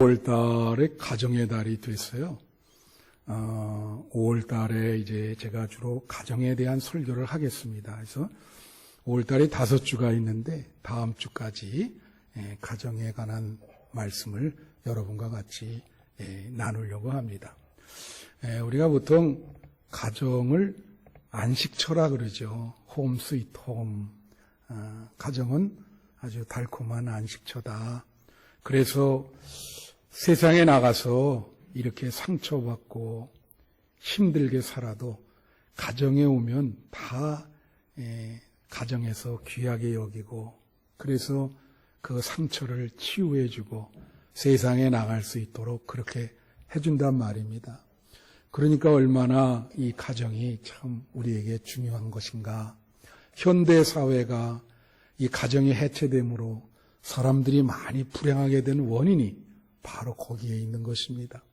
5월달에 가정의 달이 됐어요. 5월달에 이제 제가 주로 가정에 대한 설교를 하겠습니다. 그래서 5월달에 5주가 있는데 다음 주까지 가정에 관한 말씀을 여러분과 같이 나누려고 합니다. 우리가 보통 가정을 안식처라 그러죠. 홈 스위트 홈. 가정은 아주 달콤한 안식처다. 그래서 세상에 나가서 이렇게 상처받고 힘들게 살아도 가정에 오면 다 가정에서 귀하게 여기고, 그래서 그 상처를 치유해주고 세상에 나갈 수 있도록 그렇게 해준단 말입니다. 그러니까 얼마나 이 가정이 참 우리에게 중요한 것인가. 현대 사회가 이 가정이 해체됨으로 사람들이 많이 불행하게 된 원인이 바로 거기에 있는 것입니다.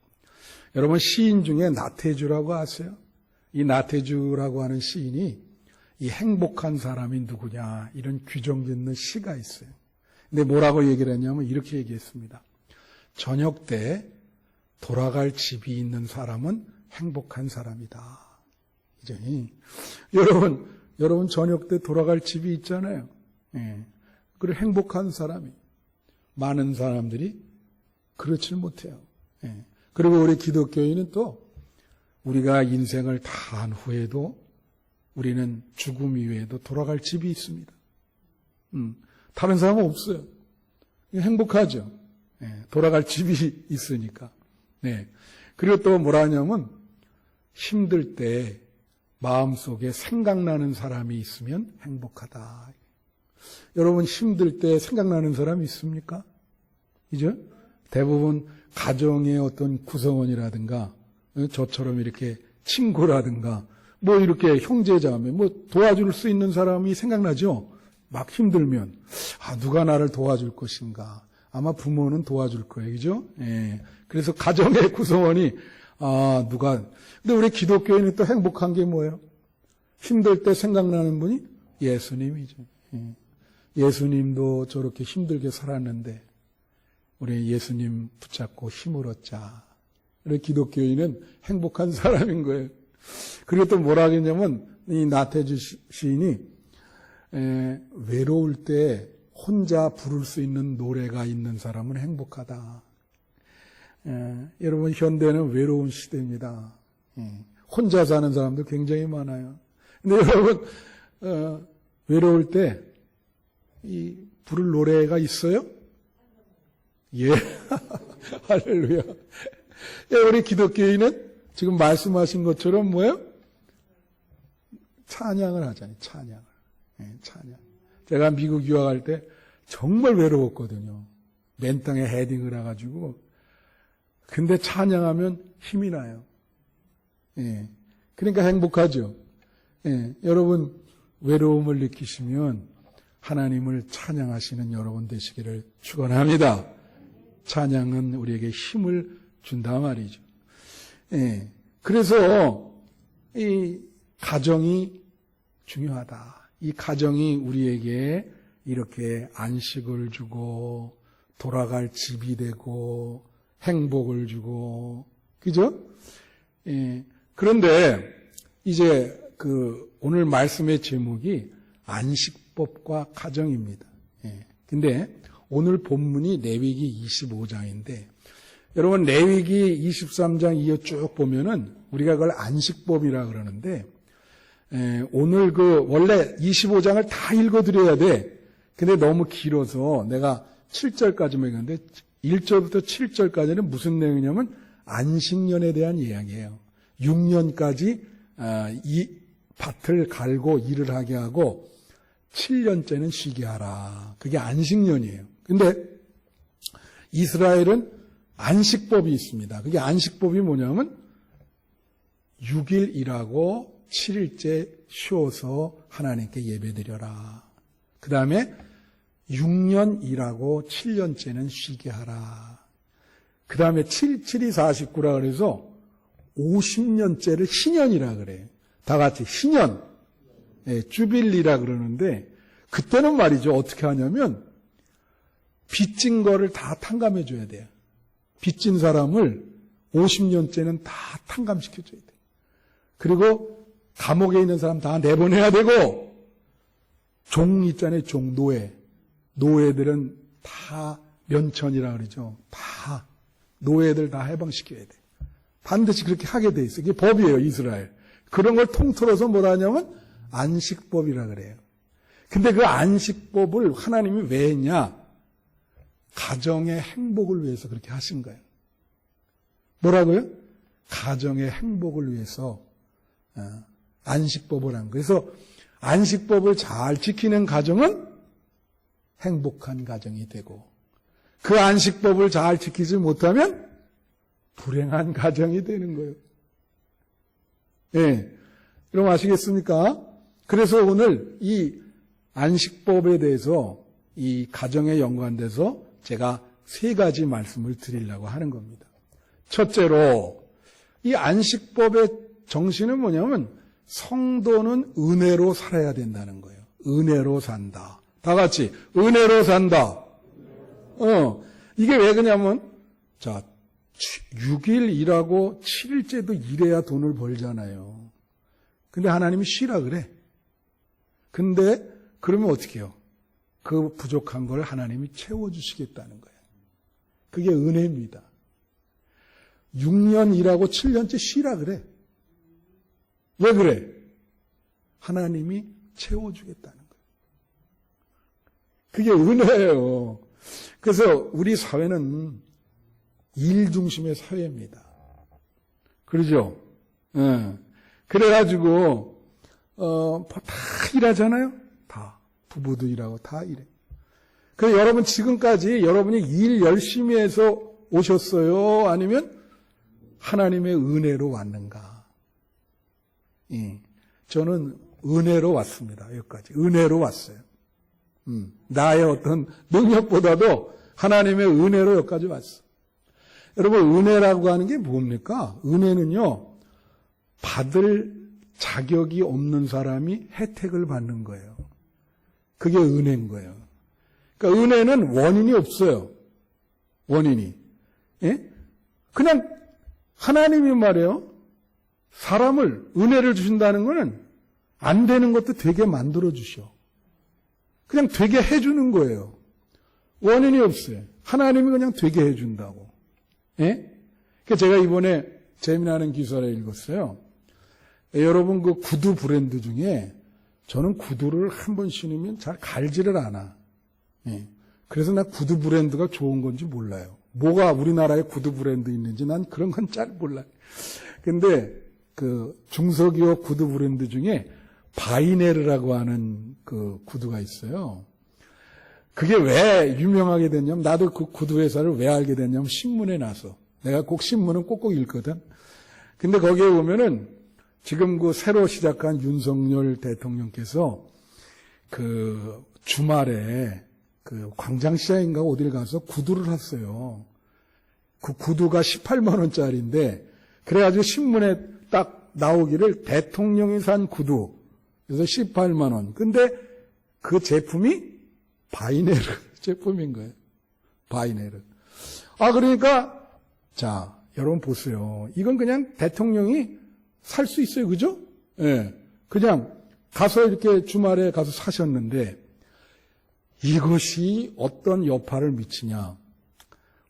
여러분, 시인 중에 나태주라고 아세요? 이 나태주라고 하는 시인이 이 행복한 사람이 누구냐 이런 규정 짓는 시가 있어요. 근데 뭐라고 얘기를 했냐면 이렇게 얘기했습니다. 저녁 때 돌아갈 집이 있는 사람은 행복한 사람이다. 이제 여러분 저녁 때 돌아갈 집이 있잖아요. 그리고 행복한 사람이, 많은 사람들이 그렇지 못해요. 그리고 우리 기독교인은 또 우리가 인생을 다 한 후에도 우리는 죽음 이후에도 돌아갈 집이 있습니다. 다른 사람은 없어요. 행복하죠. 돌아갈 집이 있으니까. 그리고 또 뭐라 하냐면 힘들 때 마음속에 생각나는 사람이 있으면 행복하다. 여러분, 힘들 때 생각나는 사람이 있습니까? 그죠? 대부분 가정의 어떤 구성원이라든가 저처럼 이렇게 친구라든가 뭐 이렇게 형제자매 뭐 도와줄 수 있는 사람이 생각나죠? 막 힘들면 누가 나를 도와줄 것인가? 아마 부모는 도와줄 거예요. 그죠? 그래서 가정의 구성원이 근데 우리 기독교인이 또 행복한 게 뭐예요? 힘들 때 생각나는 분이 예수님이죠. 예수님도 저렇게 힘들게 살았는데 우리 예수님 붙잡고 힘을 얻자. 우리 기독교인은 행복한 사람인 거예요. 그리고 또 뭐라 하겠냐면 이 나태주 시인이 외로울 때 혼자 부를 수 있는 노래가 있는 사람은 행복하다. 여러분, 현대는 외로운 시대입니다. 혼자 사는 사람도 굉장히 많아요. 근데 여러분, 외로울 때 이 부를 노래가 있어요? 예. 할렐루야. 우리 기독교인은 지금 말씀하신 것처럼 뭐예요? 찬양을 하잖아요. 찬양을. 찬양. 제가 미국 유학할 때 정말 외로웠거든요. 맨 땅에 헤딩을 해가지고. 근데 찬양하면 힘이 나요. 그러니까 행복하죠. 여러분, 외로움을 느끼시면 하나님을 찬양하시는 여러분 되시기를 축원합니다. 찬양은 우리에게 힘을 준다 말이죠. 그래서 이 가정이 중요하다. 이 가정이 우리에게 이렇게 안식을 주고 돌아갈 집이 되고 행복을 주고, 그죠? 그런데 이제 오늘 말씀의 제목이 안식법과 가정입니다. 근데 오늘 본문이 레위기 25장인데 여러분, 레위기 23장 이어 쭉 보면은 우리가 그걸 안식법이라 그러는데 오늘 원래 25장을 다 읽어드려야 돼. 근데 너무 길어서 내가 7절까지만 읽었는데 1절부터 7절까지는 무슨 내용이냐면 안식년에 대한 이야기예요. 6년까지 이 밭을 갈고 일을 하게 하고 7년째는 쉬게 하라. 그게 안식년이에요. 근데 이스라엘은 안식법이 있습니다. 그게 안식법이 뭐냐면 6일 일하고 7일째 쉬어서 하나님께 예배드려라. 그 다음에 6년 일하고 7년째는 쉬게 하라. 그 다음에 7, 7이 49라 그래서 50년째를 희년이라 그래요. 다 같이 희년, 주빌리라 그러는데 그때는 말이죠. 어떻게 하냐면 빚진 거를 다 탕감해 줘야 돼요. 빚진 사람을 50년째는 다 탕감시켜줘야 돼. 그리고 감옥에 있는 사람 다 내보내야 되고, 종 있잖아요, 종, 노예. 노예들은 다 면천이라 그러죠. 다, 노예들 다 해방시켜야 돼. 반드시 그렇게 하게 돼 있어요. 이게 법이에요, 이스라엘. 그런 걸 통틀어서 뭐라 하냐면 안식법이라 그래요. 근데 그 안식법을 하나님이 왜 했냐? 가정의 행복을 위해서 그렇게 하신 거예요. 뭐라고요? 가정의 행복을 위해서 안식법을 한 거예요. 그래서 안식법을 잘 지키는 가정은 행복한 가정이 되고, 그 안식법을 잘 지키지 못하면 불행한 가정이 되는 거예요. 예. 여러분 아시겠습니까? 그래서 오늘 이 안식법에 대해서, 이 가정에 연관돼서 제가 3가지 말씀을 드리려고 하는 겁니다. 첫째로, 이 안식법의 정신은 뭐냐면 성도는 은혜로 살아야 된다는 거예요. 은혜로 산다. 다 같이 은혜로 산다. 이게 왜 그러냐면, 자, 6일 일하고 7일째도 일해야 돈을 벌잖아요. 근데 하나님이 쉬라 그래. 근데 그러면 어떻게 해요? 그 부족한 걸 하나님이 채워주시겠다는 거예요. 그게 은혜입니다. 6년 일하고 7년째 쉬라 그래. 왜 그래? 하나님이 채워주겠다는 거예요. 그게 은혜예요. 그래서 우리 사회는 일 중심의 사회입니다. 그러죠? 예. 그래가지고, 다 일하잖아요? 다. 부부도 일하고 다 일해. 그래서 여러분 지금까지 여러분이 일 열심히 해서 오셨어요? 아니면 하나님의 은혜로 왔는가? 예. 저는 은혜로 왔습니다. 여기까지. 은혜로 왔어요. 나의 어떤 능력보다도 하나님의 은혜로 여기까지 왔어. 여러분, 은혜라고 하는 게 뭡니까? 은혜는요, 받을 자격이 없는 사람이 혜택을 받는 거예요. 그게 은혜인 거예요. 그러니까 은혜는 원인이 없어요. 원인이. 예? 그냥 하나님이 말이에요. 사람을 은혜를 주신다는 거는 안 되는 것도 되게 만들어 주셔. 그냥 되게 해주는 거예요. 원인이 없어요. 하나님이 그냥 되게 해준다고. 예? 그러니까 제가 이번에 재미나는 기사를 읽었어요. 여러분 그 구두 브랜드 중에 저는 구두를 한 번 신으면 잘 갈지를 않아. 예. 그래서 나 구두 브랜드가 좋은 건지 몰라요. 뭐가 우리나라에 구두 브랜드 있는지 난 그런 건 잘 몰라요. 근데 그 중소기업 구두 브랜드 중에 바이네르라고 하는 그 구두가 있어요. 그게 왜 유명하게 됐냐면, 나도 그 구두 회사를 왜 알게 됐냐면 신문에 나서. 내가 꼭 신문은 꼭꼭 읽거든. 근데 거기에 보면은 지금 그 새로 시작한 윤석열 대통령께서 그 주말에 그 광장시장인가 어딜 가서 구두를 샀어요. 그 구두가 18만 원짜리인데, 그래가지고 신문에 딱 나오기를 대통령이 산 구두. 그래서 18만 원. 근데 그 제품이 바이네르 제품인 거예요. 바이네르. 그러니까, 자, 여러분 보세요. 이건 그냥 대통령이 살 수 있어요. 그죠? 예. 그냥 가서 이렇게 주말에 가서 사셨는데, 이것이 어떤 여파를 미치냐.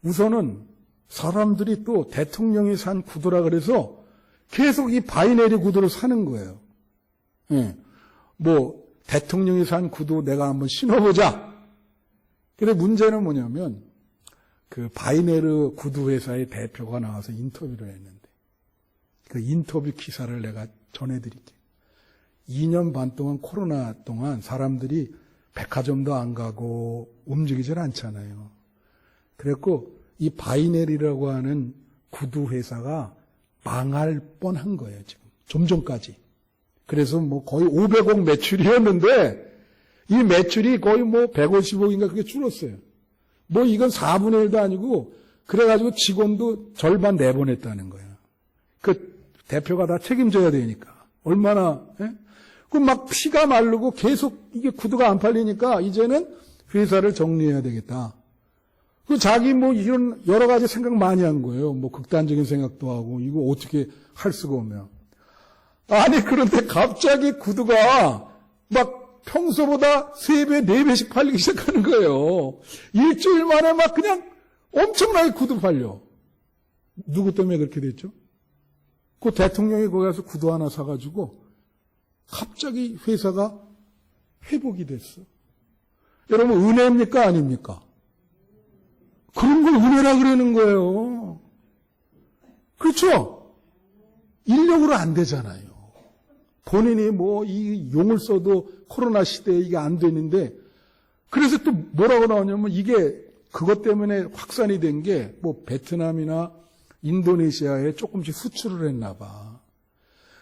우선은 사람들이 또 대통령이 산 구두라 그래서 계속 이 바이네르 구두를 사는 거예요. 예. 뭐, 대통령이 산 구두 내가 한번 신어보자. 근데 문제는 뭐냐면, 그 바이네르 구두 회사의 대표가 나와서 인터뷰를 했는데, 그 인터뷰 기사를 내가 전해드릴게요. 2년 반 동안 코로나 동안 사람들이 백화점도 안 가고 움직이질 않잖아요. 그랬고, 이 바이네르라고 하는 구두 회사가 망할 뻔한 거예요, 지금. 좀 전까지. 그래서 뭐 거의 500억 매출이었는데, 이 매출이 거의 뭐 150억인가 그게 줄었어요. 뭐 이건 4분의 1도 아니고, 그래가지고 직원도 절반 내보냈다는 거예요. 그 대표가 다 책임져야 되니까. 얼마나, 예? 그 막 피가 마르고 계속 이게 구두가 안 팔리니까 이제는 회사를 정리해야 되겠다. 그 자기 뭐 이런 여러 가지 생각 많이 한 거예요. 뭐 극단적인 생각도 하고 이거 어떻게 할 수가 없냐. 아니 그런데 갑자기 구두가 막 평소보다 3배, 4배씩 팔리기 시작하는 거예요. 일주일 만에 막 그냥 엄청나게 구두 팔려. 누구 때문에 그렇게 됐죠? 그 대통령이 거기 가서 구두 하나 사가지고 갑자기 회사가 회복이 됐어. 여러분 은혜입니까 아닙니까? 그런 걸 은혜라 그러는 거예요. 그렇죠? 인력으로 안 되잖아요. 본인이 뭐 이 용을 써도 코로나 시대에 이게 안 되는데 그래서 또 뭐라고 나오냐면 이게 그것 때문에 확산이 된 게 뭐 베트남이나 인도네시아에 조금씩 수출을 했나 봐.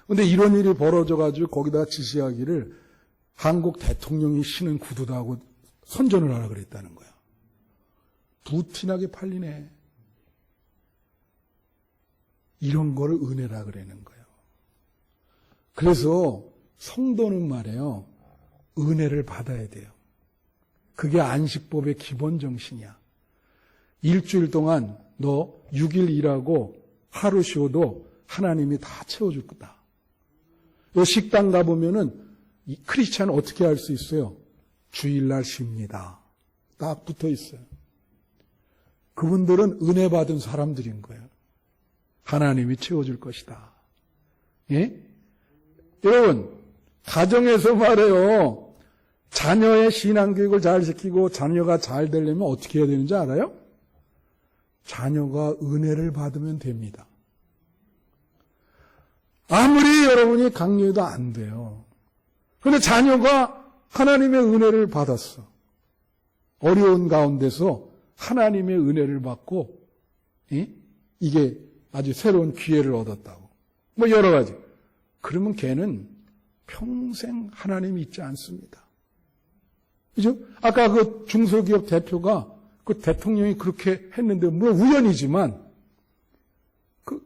근데 이런 일이 벌어져가지고 거기다 지시하기를 한국 대통령이 신은 구두다 하고 선전을 하라 그랬다는 거야. 부티나게 팔리네. 이런 거를 은혜라 그러는 거예요. 그래서 성도는 말이에요. 은혜를 받아야 돼요. 그게 안식법의 기본 정신이야. 일주일 동안 너 6일 일하고 하루 쉬어도 하나님이 다 채워줄 거다. 식당 가보면은 이 크리스찬은 어떻게 할 수 있어요? 주일날 쉽니다. 딱 붙어 있어요. 그분들은 은혜 받은 사람들인 거예요. 하나님이 채워줄 것이다. 예? 여러분, 가정에서 말해요. 자녀의 신앙교육을 잘 시키고 자녀가 잘 되려면 어떻게 해야 되는지 알아요? 자녀가 은혜를 받으면 됩니다. 아무리 여러분이 강요해도 안 돼요. 그런데 자녀가 하나님의 은혜를 받았어. 어려운 가운데서 하나님의 은혜를 받고 이게 아주 새로운 기회를 얻었다고. 뭐 여러 가지. 그러면 걔는 평생 하나님이 있지 않습니다. 그죠? 아까 그 중소기업 대표가 그 대통령이 그렇게 했는데 물론 우연이지만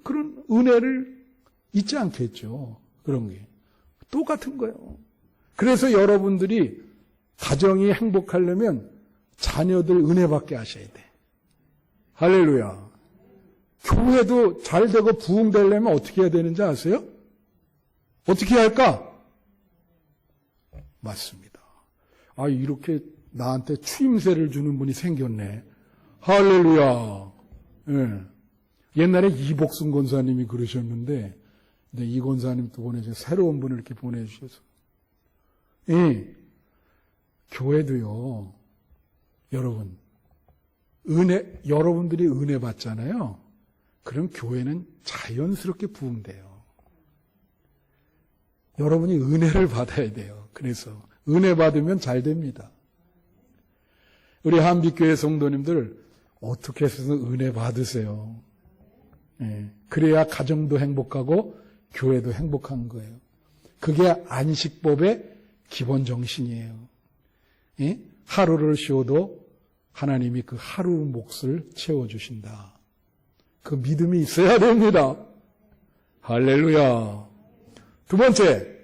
그런 은혜를 잊지 않겠죠. 그런 게. 똑같은 거예요. 그래서 여러분들이 가정이 행복하려면 자녀들 은혜 받게 하셔야 돼. 할렐루야. 교회도 잘 되고 부흥되려면 어떻게 해야 되는지 아세요? 어떻게 해야 할까? 맞습니다. 아, 이렇게 나한테 추임새를 주는 분이 생겼네. 할렐루야. 예. 옛날에 이복순 권사님이 그러셨는데, 근데 이 권사님 또 보내주셔서 새로운 분을 이렇게 보내주셔서. 예. 교회도요, 여러분, 여러분들이 은혜 받잖아요. 그럼 교회는 자연스럽게 부흥돼요. 여러분이 은혜를 받아야 돼요. 그래서 은혜 받으면 잘 됩니다. 우리 한빛교회 성도님들 어떻게 해서 은혜 받으세요. 예, 그래야 가정도 행복하고 교회도 행복한 거예요. 그게 안식법의 기본 정신이에요. 예? 하루를 쉬어도 하나님이 그 하루 몫을 채워주신다. 그 믿음이 있어야 됩니다. 할렐루야. 두 번째,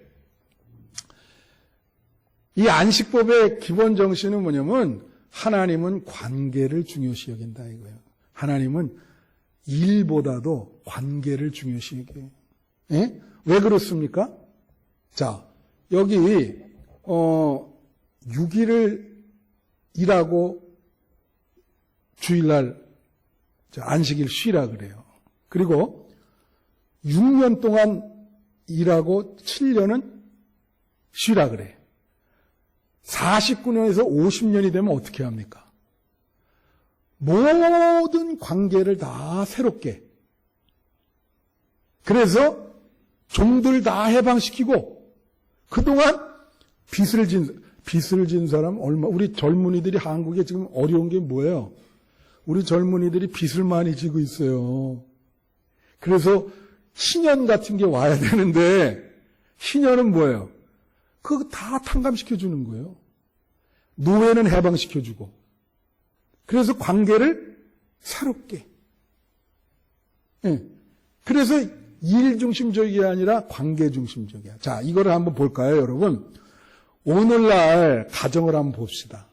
이 안식법의 기본 정신은 뭐냐면 하나님은 관계를 중요시 여긴다 이거예요. 하나님은 일보다도 관계를 중요시 여겨요. 예? 왜 그렇습니까? 자, 여기 6일을 일하고 주일날 안식일 쉬라 그래요. 그리고 6년 동안 일하고 7년은 쉬라 그래. 49년에서 50년이 되면 어떻게 합니까? 모든 관계를 다 새롭게. 그래서 종들 다 해방시키고 그동안 빚을 진 사람 얼마, 우리 젊은이들이 한국에 지금 어려운 게 뭐예요? 우리 젊은이들이 빚을 많이 지고 있어요. 그래서 신년 같은 게 와야 되는데 신년은 뭐예요? 그거 다 탕감시켜주는 거예요. 노예는 해방시켜주고. 그래서 관계를 새롭게. 예. 그래서 일 중심적이 아니라 관계 중심적이야. 자, 이거를 한번 볼까요, 여러분? 오늘날 가정을 한번 봅시다.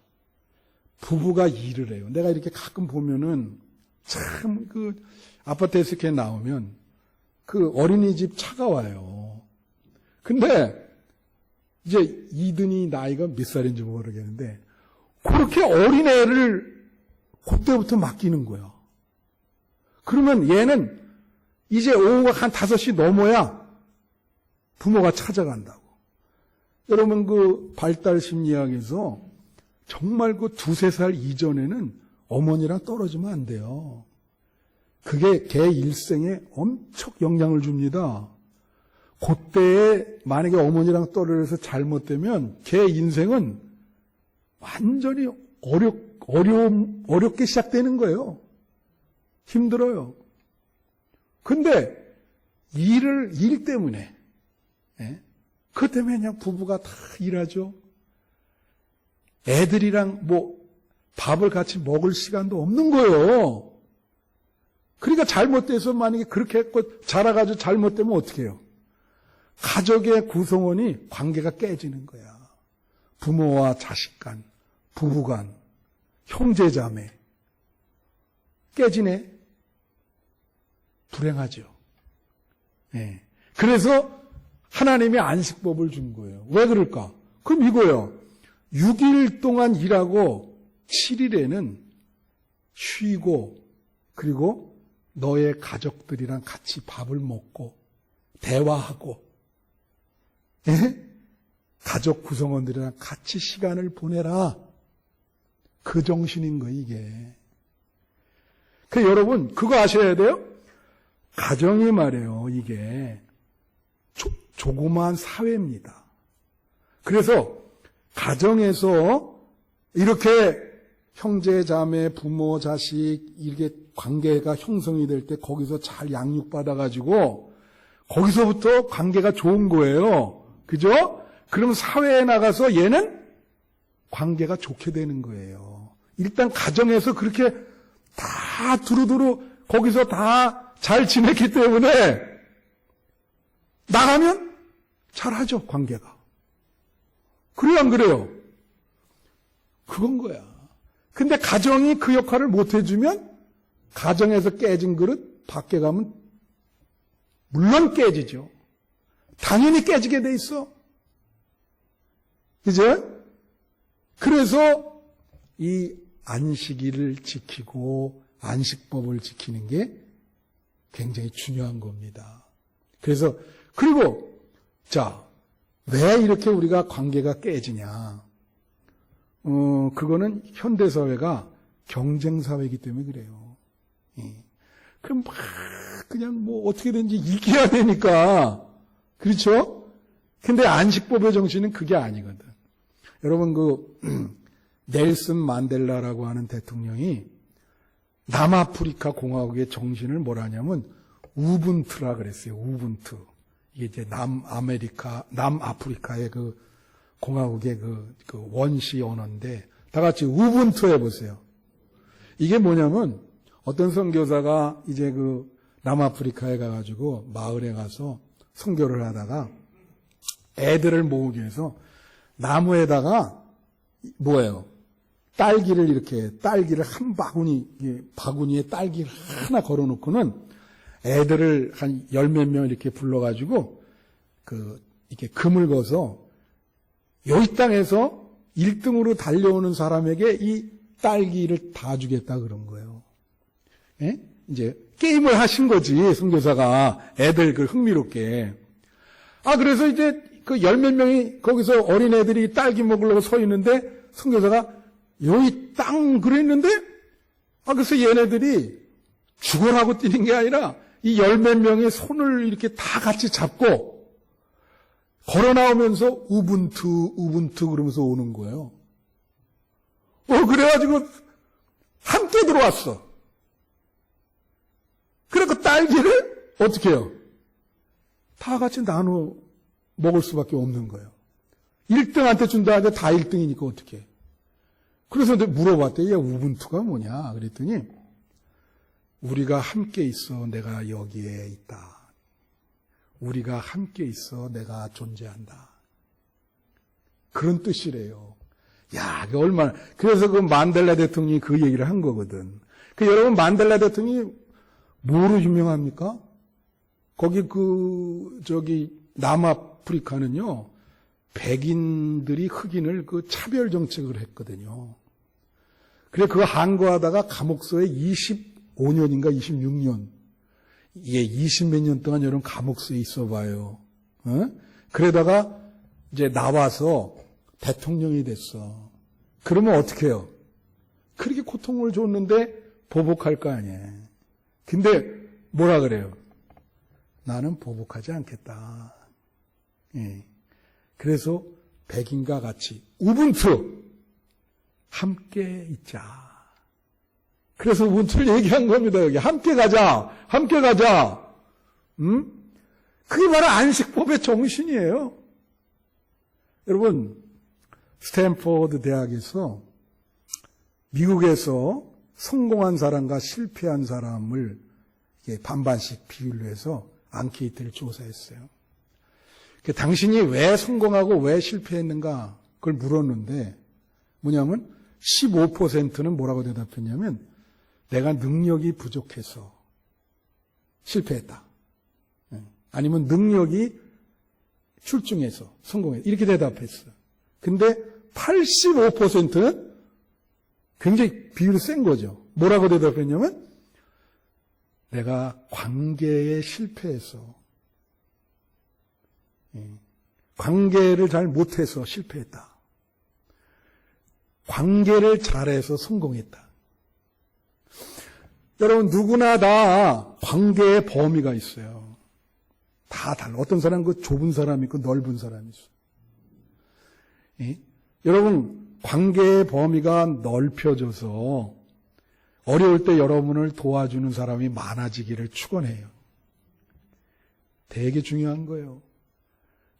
부부가 일을 해요. 내가 이렇게 가끔 보면은 참 그 아파트에서 이렇게 나오면 그 어린이집 차가 와요. 근데 이제 이든이 나이가 몇 살인지 모르겠는데 그렇게 어린애를 그때부터 맡기는 거야. 그러면 얘는 이제 오후가 한 5시 넘어야 부모가 찾아간다고. 여러분 그 발달 심리학에서 정말 그 2-3살 이전에는 어머니랑 떨어지면 안 돼요. 그게 걔 일생에 엄청 영향을 줍니다. 그때에 만약에 어머니랑 떨어져서 잘못되면 걔 인생은 완전히 어렵게 시작되는 거예요. 힘들어요. 근데 일 때문에, 예? 그것 때문에 그냥 부부가 다 일하죠. 애들이랑 밥을 같이 먹을 시간도 없는 거예요. 그러니까 잘못돼서 만약에 그렇게 했고 자라가지고 잘못되면 어떻게 해요? 가족의 구성원이 관계가 깨지는 거야. 부모와 자식 간, 부부 간, 형제 자매. 깨지네. 불행하죠. 예. 그래서 하나님이 안식법을 준 거예요. 왜 그럴까? 그럼 이거예요. 6일 동안 일하고 7일에는 쉬고 그리고 너의 가족들이랑 같이 밥을 먹고 대화하고 예? 가족 구성원들이랑 같이 시간을 보내라. 그 정신인 거예요, 이게. 여러분, 그거 아셔야 돼요? 가정이 말이에요, 이게. 조그마한 사회입니다. 그래서 가정에서 이렇게 형제, 자매, 부모, 자식 이렇게 관계가 형성이 될 때 거기서 잘 양육받아가지고 거기서부터 관계가 좋은 거예요. 그죠? 그럼 사회에 나가서 얘는 관계가 좋게 되는 거예요. 일단 가정에서 그렇게 다 두루두루 거기서 다 잘 지냈기 때문에 나가면 잘하죠, 관계가. 그래요, 안 그래요? 그건 거야. 근데 가정이 그 역할을 못 해주면 가정에서 깨진 그릇 밖에 가면 물론 깨지죠. 당연히 깨지게 돼 있어. 그죠? 그래서 이 안식일을 지키고 안식법을 지키는 게 굉장히 중요한 겁니다. 그래서 그리고 왜 이렇게 우리가 관계가 깨지냐? 그거는 현대 사회가 경쟁 사회이기 때문에 그래요. 예. 그럼 그냥 어떻게든지 이겨야 되니까 그렇죠? 근데 안식법의 정신은 그게 아니거든. 여러분 넬슨 만델라라고 하는 대통령이 남아프리카 공화국의 정신을 뭐라 하냐면 우분투라 그랬어요. 우분투. 이게 이제 남아프리카의 그 공화국의 그 원시 언어인데 다 같이 우분투 해보세요. 이게 뭐냐면 어떤 선교사가 이제 남아프리카에 가가지고 마을에 가서 선교를 하다가 애들을 모으기 위해서 나무에다가 딸기를 한 바구니에 딸기를 하나 걸어놓고는 애들을 한 10몇 명 이렇게 불러가지고 이렇게 금을 거서 여기 땅에서 1등으로 달려오는 사람에게 이 딸기를 다 주겠다 그런 거예요. 예? 이제 게임을 하신 거지, 선교사가. 애들 흥미롭게. 그래서 이제 10몇 명이 거기서 어린애들이 딸기 먹으려고 서 있는데 선교사가 여기 땅 그랬는데 그래서 얘네들이 죽어라고 뛰는 게 아니라 이 10몇 명의 손을 이렇게 다 같이 잡고 걸어 나오면서 우분투 그러면서 오는 거예요. 그래가지고 함께 들어왔어. 그래 그 딸기를 어떻게 해요? 다 같이 나눠 먹을 수밖에 없는 거예요. 1등한테 준다 하는데 다 1등이니까 어떻게 해? 그래서 물어봤대. 야, 우분투가 뭐냐? 그랬더니 우리가 함께 있어 내가 여기에 있다. 우리가 함께 있어 내가 존재한다. 그런 뜻이래요. 야, 그 얼마나, 그래서 그 만델라 대통령이 그 얘기를 한 거거든. 여러분, 만델라 대통령이 뭐로 유명합니까? 거기 남아프리카는요, 백인들이 흑인을 차별 정책을 했거든요. 그래, 그거 항거하다가 감옥소에 25년인가 26년, 이게 20몇 년 동안 여러분 감옥소에 있어 봐요. 그러다가 이제 나와서 대통령이 됐어. 그러면 어떻게 해요? 그렇게 고통을 줬는데 보복할 거 아니에요. 근데 뭐라 그래요? 나는 보복하지 않겠다. 예. 그래서 백인과 같이 우분투 함께 있자. 그래서 우분투를 얘기한 겁니다. 여기 함께 가자. 함께 가자. 그게 바로 안식법의 정신이에요. 여러분, 스탠포드 대학에서 미국에서 성공한 사람과 실패한 사람을 반반씩 비율로 해서 앙케이트를 조사했어요. 당신이 왜 성공하고 왜 실패했는가 그걸 물었는데 뭐냐면 15%는 뭐라고 대답했냐면 내가 능력이 부족해서 실패했다. 아니면 능력이 출중해서 성공했다. 이렇게 대답했어요. 근데 85%는 굉장히 비율이 센 거죠. 뭐라고 대답했냐면 내가 관계에 실패해서 관계를 잘 못해서 실패했다. 관계를 잘해서 성공했다. 여러분 누구나 다 관계의 범위가 있어요. 다 달라. 어떤 사람은 그 좁은 사람이 있고 넓은 사람이 있어요. 여러분 관계의 범위가 넓혀져서 어려울 때 여러분을 도와주는 사람이 많아지기를 축원해요. 되게 중요한 거예요.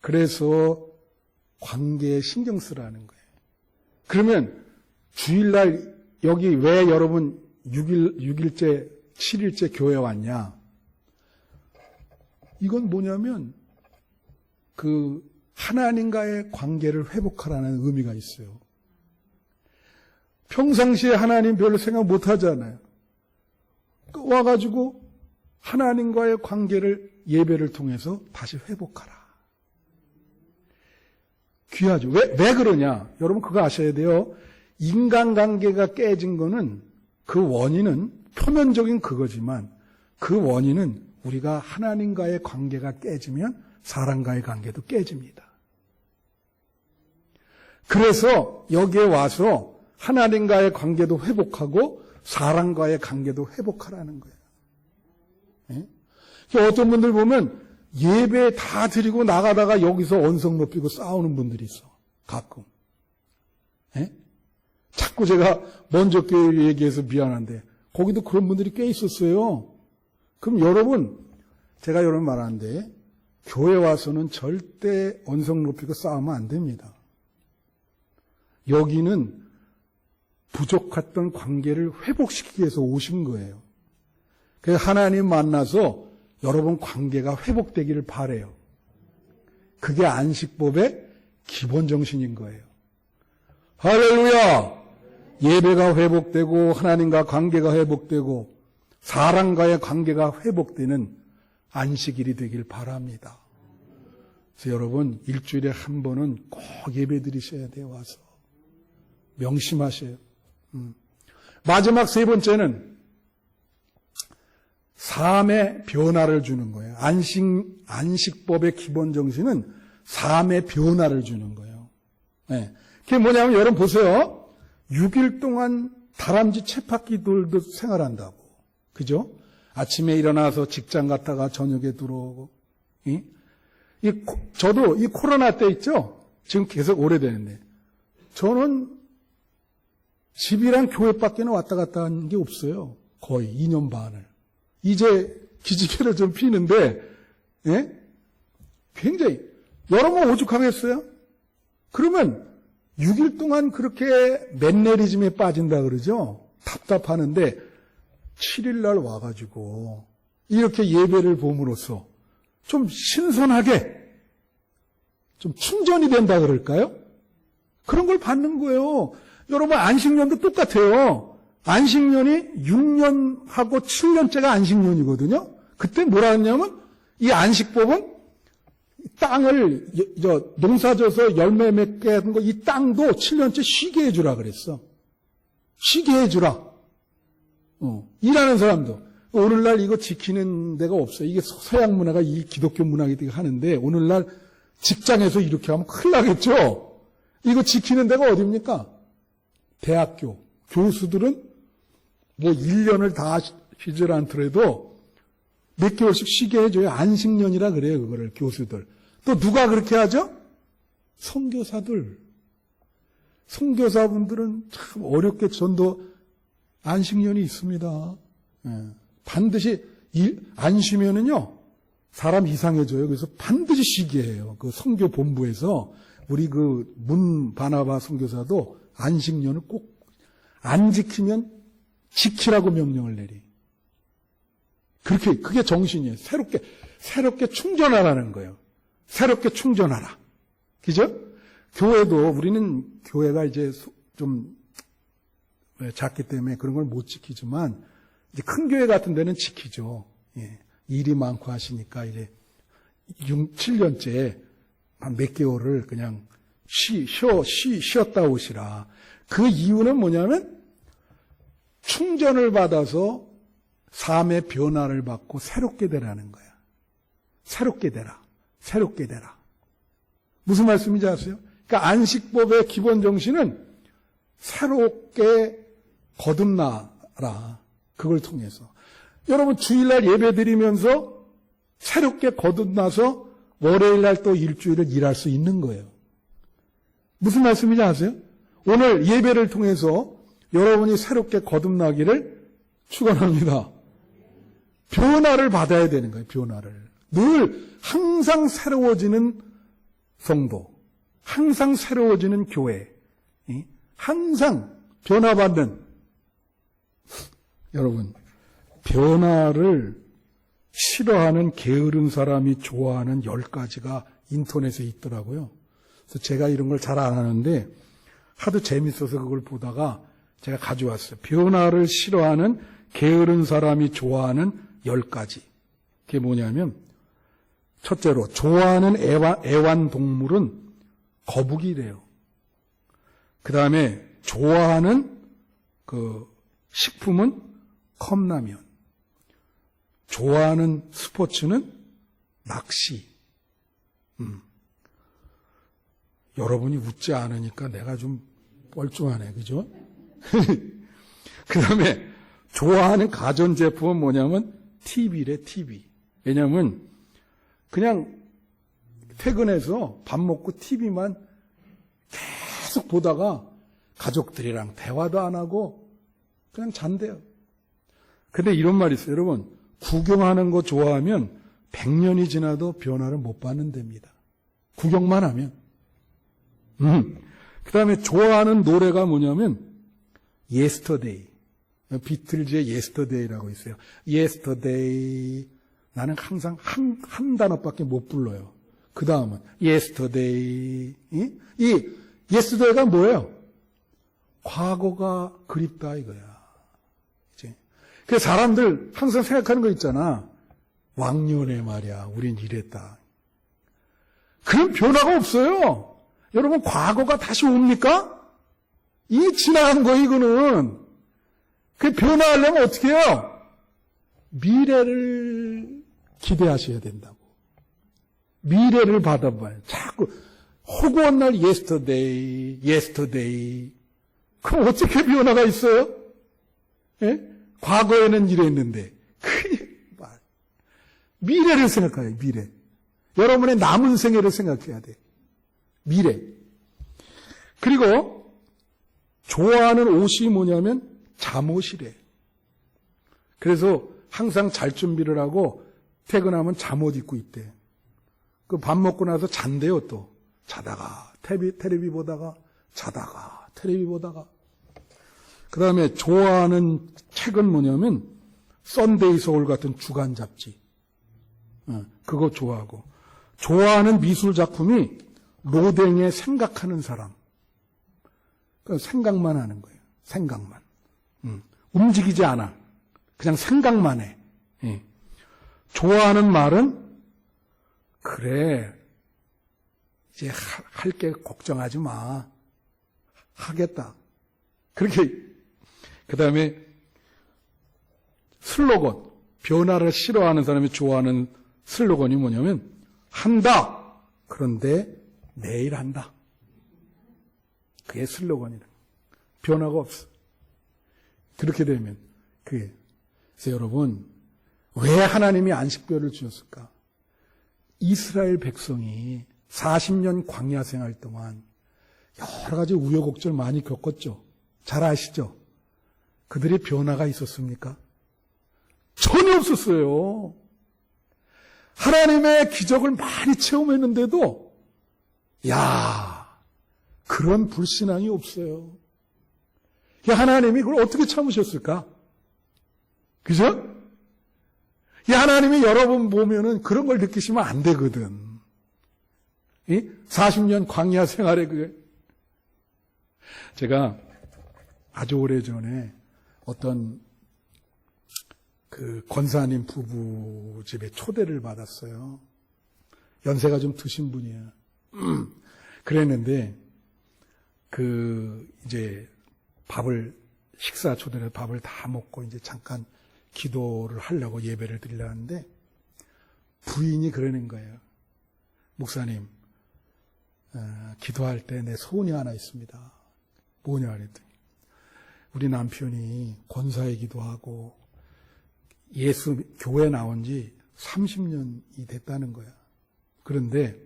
그래서 관계에 신경 쓰라는 거예요. 그러면 주일날 여기 왜 여러분 6일째, 7일째 교회 왔냐? 이건 뭐냐면 하나님과의 관계를 회복하라는 의미가 있어요. 평상시에 하나님 별로 생각 못 하잖아요. 와가지고 하나님과의 관계를 예배를 통해서 다시 회복하라. 귀하죠. 왜 그러냐? 여러분 그거 아셔야 돼요. 인간관계가 깨진 거는 그 원인은 표면적인 그거지만 그 원인은 우리가 하나님과의 관계가 깨지면 사람과의 관계도 깨집니다. 그래서 여기에 와서 하나님과의 관계도 회복하고 사람과의 관계도 회복하라는 거예요. 어떤 분들 보면 예배 다 드리고 나가다가 여기서 언성 높이고 싸우는 분들이 있어. 가끔. 자꾸 제가 먼저 교회를 얘기해서 미안한데 거기도 그런 분들이 꽤 있었어요. 그럼 여러분, 제가 여러분 말하는데 교회 와서는 절대 언성 높이고 싸우면 안 됩니다. 여기는 부족했던 관계를 회복시키기 위해서 오신 거예요. 그래서 하나님 만나서 여러분 관계가 회복되기를 바라요. 그게 안식법의 기본 정신인 거예요. 할렐루야! 예배가 회복되고 하나님과 관계가 회복되고 사람과의 관계가 회복되는 안식일이 되길 바랍니다. 그래서 여러분 일주일에 한 번은 꼭 예배 드리셔야 돼요. 와서 명심하셔요. 마지막 세 번째는 삶의 변화를 주는 거예요. 안식법의 기본 정신은 삶의 변화를 주는 거예요. 그게 뭐냐면 여러분 보세요. 6일 동안 다람쥐 쳇바퀴들도 생활한다고. 그죠? 아침에 일어나서 직장 갔다가 저녁에 들어오고. 저도 이 코로나 때 있죠? 지금 계속 오래되는데. 저는 집이랑 교회밖에는 왔다 갔다 한 게 없어요. 거의 2년 반을. 이제 기지개를 좀 피는데, 굉장히, 여러분 오죽하겠어요? 그러면 6일 동안 그렇게 맨네리즘에 빠진다 그러죠? 답답하는데, 7일 날 와가지고, 이렇게 예배를 봄으로써 좀 신선하게, 좀 충전이 된다 그럴까요? 그런 걸 받는 거예요. 여러분, 안식년도 똑같아요. 안식년이 6년하고 7년째가 안식년이거든요. 그때 뭐라 했냐면, 이 안식법은 땅을, 농사져서 열매 맺게 하는 거, 이 땅도 7년째 쉬게 해주라 그랬어. 쉬게 해주라. 일하는 사람도. 오늘날 이거 지키는 데가 없어요. 이게 서양 문화가 이 기독교 문화이기 하는데, 오늘날 직장에서 이렇게 하면 큰일 나겠죠? 이거 지키는 데가 어디입니까? 대학교. 교수들은 뭐 1년을 다 쉬질 않더라도 몇 개월씩 쉬게 해줘요. 안식년이라 그래요, 그거를, 교수들. 또 누가 그렇게 하죠? 선교사들. 선교사분들은 참 어렵게 전도 안식년이 있습니다. 반드시 안 쉬면은요, 사람 이상해져요. 그래서 반드시 쉬게 해요. 그 선교 본부에서 우리 그 문 바나바 선교사도 안식년을 꼭 안 지키면 지키라고 명령을 내리. 그게 정신이에요. 새롭게 충전하라는 거예요. 새롭게 충전하라. 그죠? 교회도, 우리는 교회가 이제 좀 작기 때문에 그런 걸 못 지키지만, 이제 큰 교회 같은 데는 지키죠. 예. 일이 많고 하시니까 이제 7년째 한 몇 개월을 그냥 쉬었다 오시라. 그 이유는 뭐냐면, 충전을 받아서 삶의 변화를 받고 새롭게 되라는 거야. 새롭게 되라. 새롭게 되라. 무슨 말씀인지 아세요? 그러니까 안식법의 기본 정신은 새롭게 거듭나라. 그걸 통해서. 여러분, 주일날 예배 드리면서 새롭게 거듭나서 월요일날 또 일주일을 일할 수 있는 거예요. 무슨 말씀인지 아세요? 오늘 예배를 통해서 여러분이 새롭게 거듭나기를 축원합니다. 변화를 받아야 되는 거예요. 변화를. 늘 항상 새로워지는 성도, 항상 새로워지는 교회, 항상 변화받는, 여러분, 변화를 싫어하는 게으른 사람이 좋아하는 10가지가 인터넷에 있더라고요. 그래서 제가 이런 걸 잘 안 하는데 하도 재밌어서 그걸 보다가 제가 가져왔어요. 변화를 싫어하는 게으른 사람이 좋아하는 10가지. 그게 뭐냐면, 첫째로 좋아하는 애완동물은 거북이래요. 그 다음에 좋아하는 그 식품은 컵라면. 좋아하는 스포츠는 낚시. 여러분이 웃지 않으니까 내가 좀 뻘쭘하네, 그죠? 그 다음에 좋아하는 가전제품은 뭐냐면 TV래, TV. 왜냐면 그냥 퇴근해서 밥 먹고 TV만 계속 보다가 가족들이랑 대화도 안 하고 그냥 잔대요. 근데 이런 말이 있어요. 여러분, 구경하는 거 좋아하면 100년이 지나도 변화를 못 받는답니다. 구경만 하면. 그 다음에 좋아하는 노래가 뭐냐면 Yesterday. 비틀즈의 Yesterday라고 있어요. Yesterday. 나는 항상 한 단어밖에 못 불러요. 그 다음은 Yesterday. 이 Yesterday가 뭐예요? 과거가 그립다 이거야. 그 사람들 항상 생각하는 거 있잖아. 왕년에 말이야, 우린 이랬다. 그런 변화가 없어요. 여러분, 과거가 다시 옵니까? 이 지나간 거 이거는. 그 변화하려면 어떻게 해요? 미래를 기대하셔야 된다고. 미래를 받아봐요. 자꾸 허구한 날 yesterday. 그럼 어떻게 변화가 있어요? 예? 과거에는 이랬는데. 미래를 생각해요, 미래. 여러분의 남은 생애를 생각해야 돼. 미래. 그리고 좋아하는 옷이 뭐냐면 잠옷이래. 그래서 항상 잘 준비를 하고 퇴근하면 잠옷 입고 있대. 그 밥 먹고 나서 잔대요, 또. 자다가 테레비 보다가 자다가 테레비 보다가. 그 다음에 좋아하는 책은 뭐냐면 썬데이 서울 같은 주간 잡지. 그거 좋아하고. 좋아하는 미술 작품이 로댕의 생각하는 사람. 그 생각만 하는 거예요. 생각만. 움직이지 않아. 그냥 생각만 해. 예. 좋아하는 말은 그래. 이제 할 게 걱정하지 마. 하겠다. 그렇게. 그다음에 슬로건. 변화를 싫어하는 사람이 좋아하는 슬로건이 뭐냐면 한다. 그런데 내일 한다. 그게 슬로건이다. 변화가 없어. 그렇게 되면 그게. 그래서 여러분, 왜 하나님이 안식별을 주셨을까? 이스라엘 백성이 40년 광야 생활 동안 여러 가지 우여곡절 많이 겪었죠. 잘 아시죠? 그들의 변화가 있었습니까? 전혀 없었어요. 하나님의 기적을 많이 체험했는데도 그런 불신앙이 없어요. 하나님이 그걸 어떻게 참으셨을까? 그죠? 하나님이 여러분 보면은 그런 걸 느끼시면 안 되거든. 40년 광야 생활에 제가 아주 오래전에 어떤 그 권사님 부부 집에 초대를 받았어요. 연세가 좀 드신 분이에요. 그랬는데 이제 식사 초대를 밥을 다 먹고 이제 잠깐 기도를 하려고 예배를 드리려는데 부인이 그러는 거예요. 목사님, 기도할 때 내 소원이 하나 있습니다. 뭐냐 그랬더니 우리 남편이 권사이기도 하고 예수 교회 나온 지 30년이 됐다는 거야. 그런데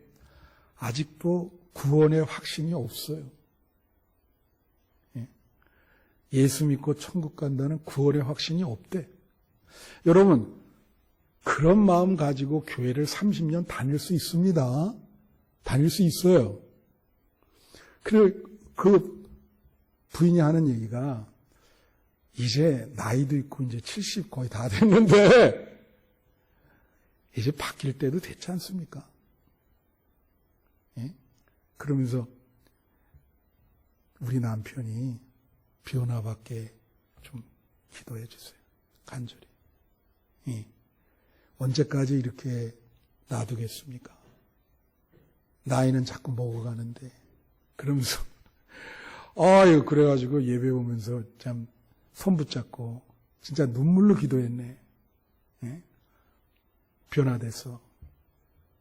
아직도 구원의 확신이 없어요. 예수 믿고 천국 간다는 구원의 확신이 없대. 여러분, 그런 마음 가지고 교회를 30년 다닐 수 있습니다. 다닐 수 있어요. 그 부인이 하는 얘기가 이제 나이도 있고 이제 70 거의 다 됐는데 이제 바뀔 때도 됐지 않습니까? 예? 그러면서 우리 남편이 변화받게 좀 기도해 주세요. 간절히. 예. 언제까지 이렇게 놔두겠습니까? 나이는 자꾸 먹어가는데. 그러면서 그래가지고 예배 오면서 참 손 붙잡고 진짜 눈물로 기도했네. 예? 변화돼서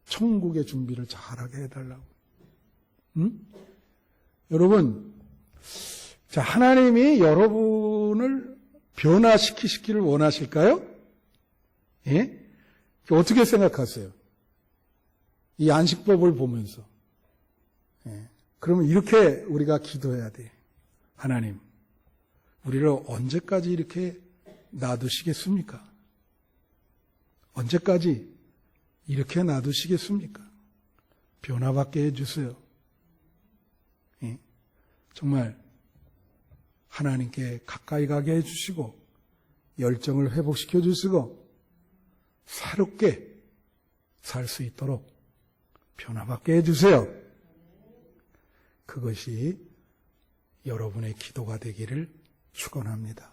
천국의 준비를 잘하게 해달라고. 응? 여러분, 자, 하나님이 여러분을 변화시키시기를 원하실까요? 예? 어떻게 생각하세요? 이 안식법을 보면서. 예. 그러면 이렇게 우리가 기도해야 돼. 하나님, 우리를 언제까지 이렇게 놔두시겠습니까? 언제까지 이렇게 놔두시겠습니까? 변화받게 해주세요. 예? 정말 하나님께 가까이 가게 해주시고 열정을 회복시켜 주시고 새롭게 살 수 있도록 변화받게 해주세요. 그것이 여러분의 기도가 되기를 축원합니다.